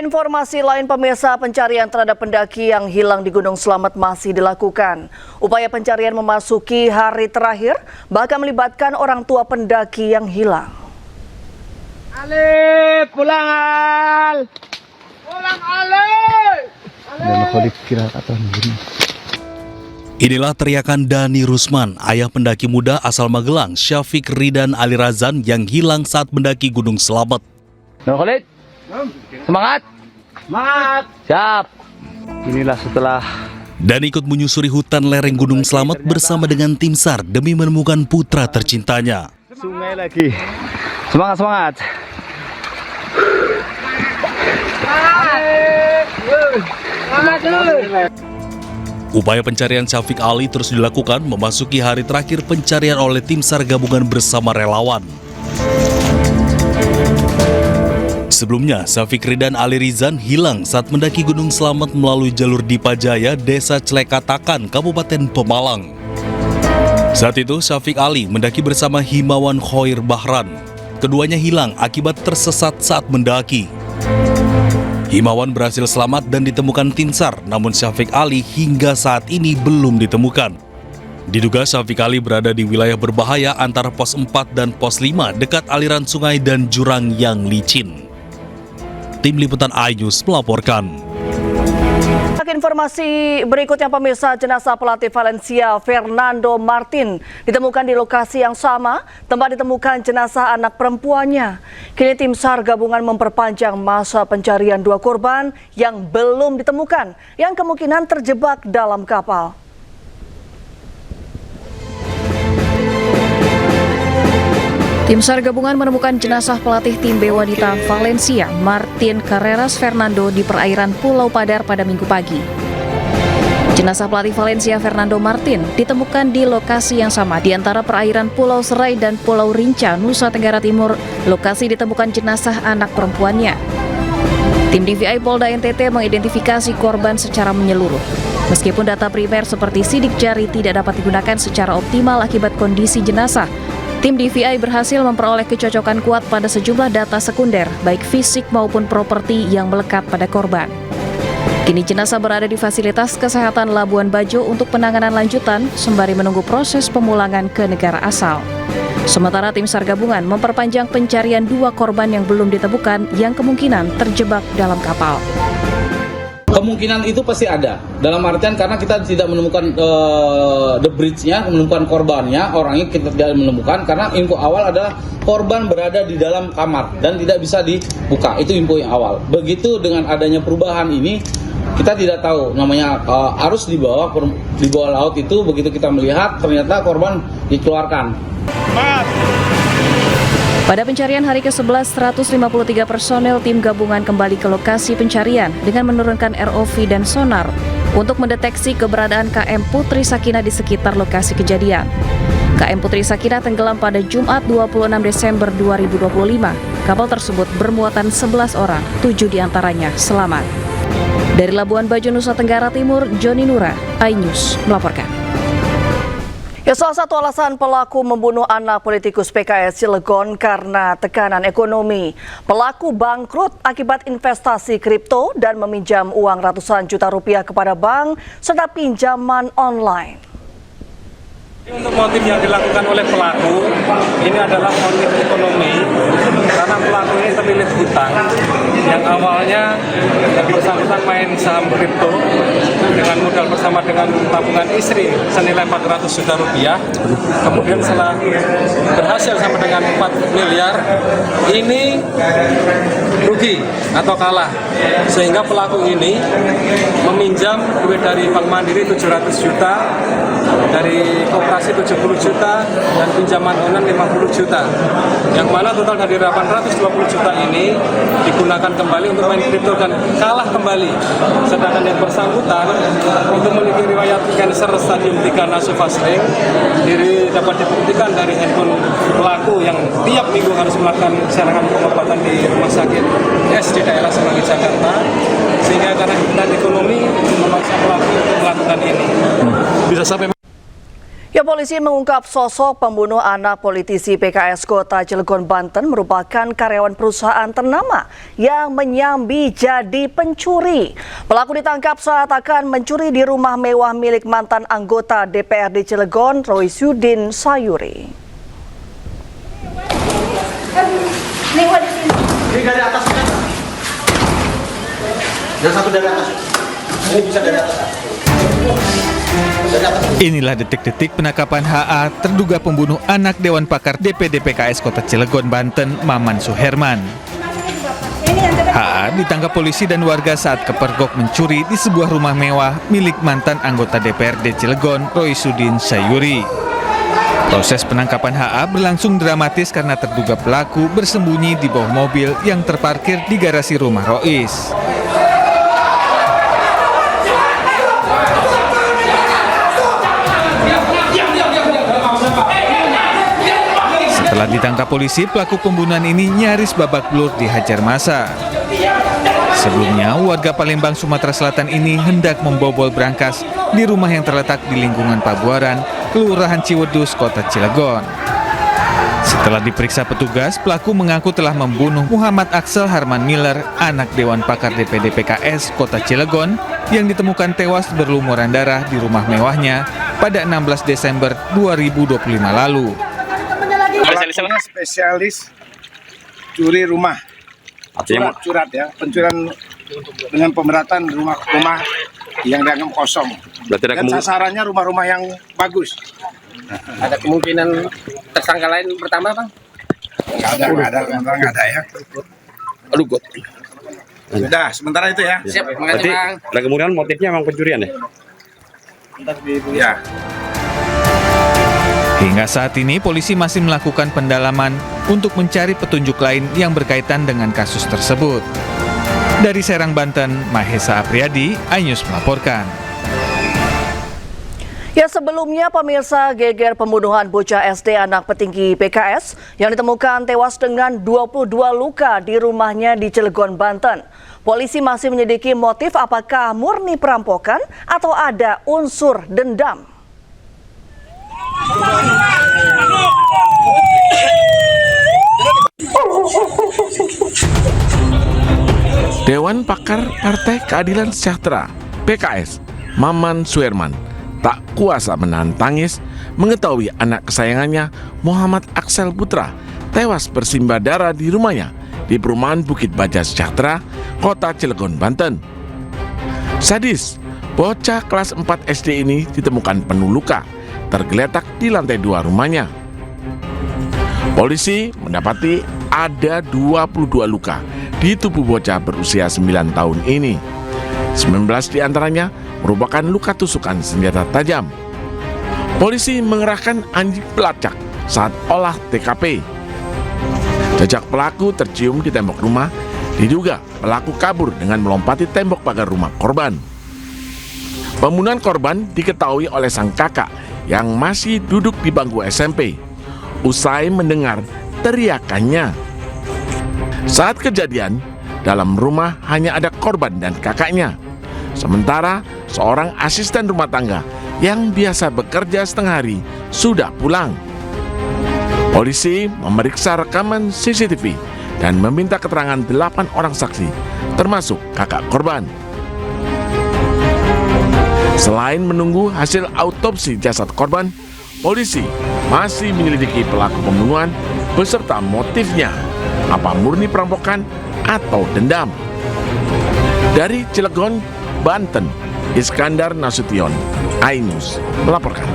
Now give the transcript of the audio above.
Informasi lain pemirsa, pencarian terhadap pendaki yang hilang di Gunung Slamet masih dilakukan. Upaya pencarian memasuki hari terakhir, bahkan melibatkan orang tua pendaki yang hilang. Ale, pulang Al! Pulang Ale! Inilah teriakan Dani Rusman, ayah pendaki muda asal Magelang, Syafiq Ridan Ali Razan yang hilang saat mendaki Gunung Slamet. Khalid, semangat! Semangat! Siap! Inilah setelah Dan ikut menyusuri hutan lereng Gunung Slamet bersama dengan tim SAR demi menemukan putra tercintanya. sungai lagi. Semangat, semangat! Upaya pencarian Syafiq Ali terus dilakukan memasuki hari terakhir pencarian oleh tim SAR gabungan bersama relawan. Sebelumnya, Syafiq Ridan Ali Razan hilang saat mendaki Gunung Slamet melalui jalur Dipajaya, Desa Celekatakan, Kabupaten Pemalang. Saat itu, Syafiq Ali mendaki bersama Himawan Khoir Bahran. Keduanya hilang akibat tersesat saat mendaki. Himawan berhasil selamat dan ditemukan tim SAR, namun Syafiq Ali hingga saat ini belum ditemukan. Diduga Syafiq Ali berada di wilayah berbahaya antara pos 4 dan pos 5 dekat aliran sungai dan jurang yang licin. Tim Liputan iNews melaporkan. Informasi berikutnya pemirsa, jenazah pelatih Valencia Fernando Martin ditemukan di lokasi yang sama tempat ditemukan jenazah anak perempuannya. Kini tim SAR gabungan memperpanjang masa pencarian dua korban yang belum ditemukan yang kemungkinan terjebak dalam kapal. Tim SAR gabungan menemukan jenazah pelatih tim B wanita Valencia, Martin Carreras Fernando, di perairan Pulau Padar pada Minggu pagi. Jenazah pelatih Valencia Fernando Martin ditemukan di lokasi yang sama di antara perairan Pulau Serai dan Pulau Rinca, Nusa Tenggara Timur. Lokasi ditemukan jenazah anak perempuannya. Tim DVI Polda NTT mengidentifikasi korban secara menyeluruh. Meskipun data primer seperti sidik jari tidak dapat digunakan secara optimal akibat kondisi jenazah, tim DVI berhasil memperoleh kecocokan kuat pada sejumlah data sekunder, baik fisik maupun properti yang melekat pada korban. Kini jenazah berada di fasilitas kesehatan Labuan Bajo untuk penanganan lanjutan, sembari menunggu proses pemulangan ke negara asal. Sementara tim SAR gabungan memperpanjang pencarian dua korban yang belum ditemukan yang kemungkinan terjebak dalam kapal. Kemungkinan itu pasti ada, dalam artian karena kita tidak menemukan the bridge-nya, menemukan korbannya, orangnya kita tidak menemukan karena info awal adalah korban berada di dalam kamar dan tidak bisa dibuka, itu info yang awal. Begitu dengan adanya perubahan ini, kita tidak tahu namanya arus di bawah laut itu, begitu kita melihat ternyata korban dikeluarkan. Pada pencarian hari ke-11, 153 personel tim gabungan kembali ke lokasi pencarian dengan menurunkan ROV dan sonar untuk mendeteksi keberadaan KM Putri Sakinah di sekitar lokasi kejadian. KM Putri Sakinah tenggelam pada Jumat 26 Desember 2025. Kapal tersebut bermuatan 11 orang, 7 diantaranya selamat. Dari Labuan Bajo, Nusa Tenggara Timur, Joni Nura, iNews melaporkan. Salah satu alasan pelaku membunuh anak politikus PKS Cilegon karena tekanan ekonomi. Pelaku bangkrut akibat investasi kripto dan meminjam uang ratusan juta rupiah kepada bank serta pinjaman online. Untuk motif yang dilakukan oleh pelaku, ini adalah motif ekonomi karena pelaku ini terlilit hutang yang awalnya bersangkutan main saham kripto dengan modal bersama dengan tabungan istri senilai 400 juta rupiah. Kemudian setelah berhasil sampai dengan 4 miliar, ini rugi atau kalah. Sehingga pelaku ini meminjam duit dari Bank Mandiri 700 juta, dari koperasi 70 juta, dan pinjaman online 50 juta. Yang mana total dari 820 juta ini digunakan kembali untuk main kripto dan kalah kembali. Sedangkan yang bersangkutan itu memiliki riwayat cancer stadium 3 nasofasring, dapat dibuktikan dari handphone pelaku yang tiap minggu harus melakukan serangan pengobatan di rumah sakit S di daerah Semanggi, Jakarta, sehingga karena kebutuhan ekonomi memaksa pelaku untuk melakukan ini. Bisa sampai Ya, polisi mengungkap sosok pembunuh anak politisi PKS Kota Cilegon, Banten merupakan karyawan perusahaan ternama yang menyambi jadi pencuri. Pelaku ditangkap saat akan mencuri di rumah mewah milik mantan anggota DPRD Cilegon, Roisudin Sayuri. Ini dari atas kan? Yang satu dari atas. Ini bisa dari atas. Inilah detik-detik penangkapan HA, terduga pembunuh anak Dewan Pakar DPD PKS Kota Cilegon, Banten, Maman Suherman. HA ditangkap polisi dan warga saat kepergok mencuri di sebuah rumah mewah milik mantan anggota DPRD Cilegon, Roisudin Sayuri. Proses penangkapan HA berlangsung dramatis karena terduga pelaku bersembunyi di bawah mobil yang terparkir di garasi rumah Rois. Setelah ditangkap polisi, pelaku pembunuhan ini nyaris babak belur dihajar massa. Sebelumnya, warga Palembang, Sumatera Selatan ini hendak membobol brankas di rumah yang terletak di lingkungan Pabuaran, Kelurahan Ciwedus, Kota Cilegon. Setelah diperiksa petugas, pelaku mengaku telah membunuh Muhammad Aksel Harman Miller, anak Dewan Pakar DPD PKS Kota Cilegon, yang ditemukan tewas berlumuran darah di rumah mewahnya pada 16 Desember 2025 lalu. Pelakunya spesialis curi rumah, curat ya, pencurian dengan pemberatan rumah yang dianggap kosong. Dan sasarannya rumah-rumah yang bagus. Ada kemungkinan tersangka lain pertama, Bang? Nggak ada ya. Aduh, God. Sudah, sementara itu ya. Siap, makasih, Bang. Nah, kemudian motifnya memang pencurian ya? Ya. Hingga saat ini, polisi masih melakukan pendalaman untuk mencari petunjuk lain yang berkaitan dengan kasus tersebut. Dari Serang, Banten, Mahesa Apriyadi, iNews melaporkan. Ya, sebelumnya pemirsa, geger pembunuhan bocah SD anak petinggi PKS yang ditemukan tewas dengan 22 luka di rumahnya di Cilegon, Banten. Polisi masih menyelidiki motif apakah murni perampokan atau ada unsur dendam. Dewan Pakar Partai Keadilan Sejahtera (PKS) Maman Suherman tak kuasa menahan tangis mengetahui anak kesayangannya Muhammad Aksel Putra tewas bersimbah darah di rumahnya di perumahan Bukit Baja Sejahtera, Kota Cilegon, Banten. Sadis, bocah kelas 4 SD ini ditemukan penuh luka, tergeletak di lantai 2 rumahnya. Polisi mendapati ada 22 luka di tubuh bocah berusia 9 tahun ini. 19 diantaranya merupakan luka tusukan senjata tajam. Polisi mengerahkan anjing pelacak saat olah TKP. Jejak pelaku tercium di tembok rumah, diduga pelaku kabur dengan melompati tembok pagar rumah korban. Pembunuhan korban diketahui oleh sang kakak yang masih duduk di bangku SMP. Usai mendengar teriakannya. Saat kejadian, dalam rumah hanya ada korban dan kakaknya. Sementara seorang asisten rumah tangga yang biasa bekerja setengah hari sudah pulang. Polisi memeriksa rekaman CCTV dan meminta keterangan 8 orang saksi, termasuk kakak korban. Selain menunggu hasil autopsi jasad korban, polisi masih menyelidiki pelaku pembunuhan beserta motifnya, apa murni perampokan atau dendam. Dari Cilegon, Banten, Iskandar Nasution, iNews melaporkan.